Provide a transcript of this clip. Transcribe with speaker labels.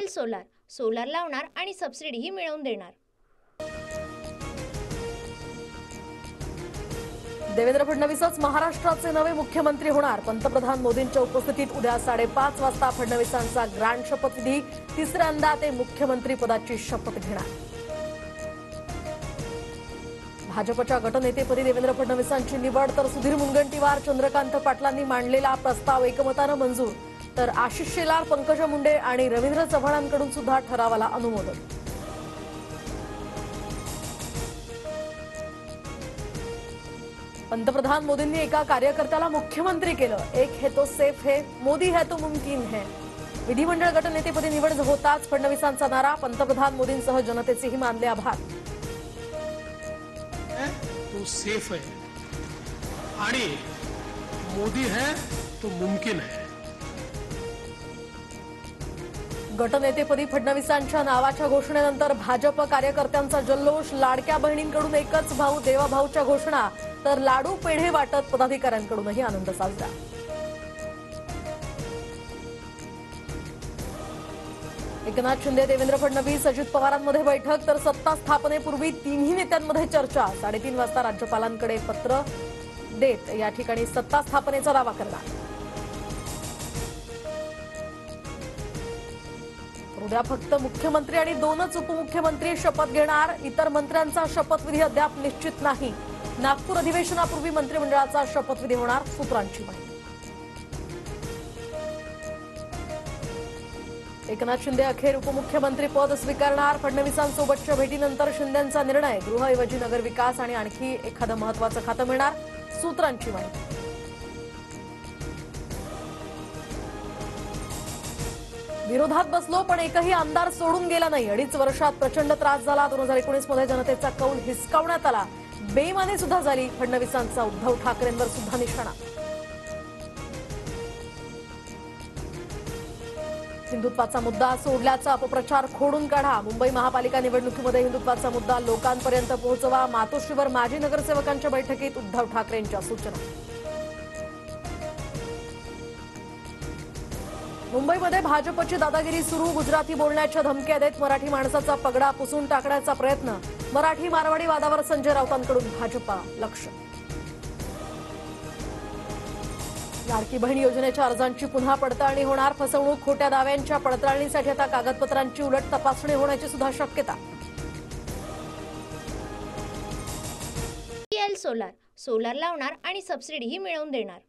Speaker 1: Solar solar लावणार आणि सबसिडीही मिळवून देणार।
Speaker 2: देवेंद्र फडणवीसच महाराष्ट्राचे नवे मुख्यमंत्री होणार। पंतप्रधान मोदींच्या उपस्थितीत उद्या 5:30 वाजता फडणवीसांचा ग्रँड शपथविधी। तिसऱ्यांदा ते मुख्यमंत्री पदाची शपथ घेणार। भाजपच्या गटनेतेपदी देवेंद्र फडणवीसांची निवड तर सुधीर मुनगंटीवार चंद्रकांत पाटलांनी मांडलेला प्रस्ताव एकमतानं मंजूर, तर आशिष शेलार, पंकजा मुंडे आणि रवींद्र चव्हाणांकडून सुद्धा ठरावाला अनुमोदन। पंतप्रधान मोदींनी एका कार्यकर्त्याला मुख्यमंत्री केलं। एक है तो सेफ है, मोदी है तो मुमकिन है। विधिमंडळ गटनेतेपदी निवड होताच फडणवीसांचा नारा। पंतप्रधान मोदींसह जनतेचेही मानले आभार।
Speaker 3: तो सेफ है आणि मोदी है तो मुमकिन है।
Speaker 2: गटनेतेपदी फडणवीसांच्या नावाच्या घोषणेनंतर भाजप कार्यकर्त्यांचा जल्लोष। लाडक्या बहिणींकडून एकच भाऊ देवा भाऊच्या घोषणा, तर लाडू पेढे वाटत पदाधिकाऱ्यांकडूनही आनंद साजरा। एकनाथ शिंदे, देवेंद्र फडणवीस, अजित पवारांमध्ये बैठक, तर सत्ता स्थापनेपूर्वी तिन्ही नेत्यांमध्ये चर्चा। 3:30 वाजता राज्यपालांकडे पत्र देत या ठिकाणी सत्ता स्थापनेचा दावा करणार। उद्या फक्त मुख्यमंत्री आणि 2च उपमुख्यमंत्री शपथ घेणार। इतर मंत्र्यांचा शपथविधी अद्याप निश्चित नाही। नागपूर अधिवेशनापूर्वी मंत्रिमंडळाचा शपथविधी होणार, सूत्रांची माहिती। एकनाथ शिंदे अखेर उपमुख्यमंत्री पद स्वीकारणार। फडणवीसांसोबतच्या भेटीनंतर शिंदेंचा निर्णय, गृहऐवजी नगरविकास आणि आणखी एखादं महत्त्वाचं खातं मिळणार, सूत्रांची माहिती। विरोधात बसलो पण एकही आमदार सोडून गेला नाही। 2.5 वर्षात प्रचंड त्रास झाला। 2019 मध्ये जनतेचा कौल हिसकावण्यात आला। बेईमानी सुद्धा झाली। फडणवीसांचा उद्धव ठाकरेंवर सुद्धा निशाणा। हिंदुत्वाचा मुद्दा सोडल्याचा अपप्रचार खोडून काढा। मुंबई महापालिका निवडणुकीमध्ये हिंदुत्वाचा मुद्दा लोकांपर्यंत पोहोचवा। मातोश्रीवर माजी नगरसेवकांच्या बैठकीत उद्धव ठाकरेंच्या सूचना। मुंबईमध्ये भाजपची दादागिरी सुरू। गुजराती बोलण्याच्या धमक्या देत मराठी माणसाचा पगडा पुसून टाकण्याचा प्रयत्न। मराठी मारवाडी वादावर संजय राऊतांकडून भाजपा लक्ष। लाडकी बहीण योजनेच्या अर्जांची पुन्हा पडताळणी होणार। फसवणूक, खोट्या दाव्यांच्या पडताळणीसाठी आता कागदपत्रांची उलट तपासणी होण्याची सुद्धा शक्यता।
Speaker 1: सोलार सोलार लावणार आणि सबसिडीही मिळवून देणार।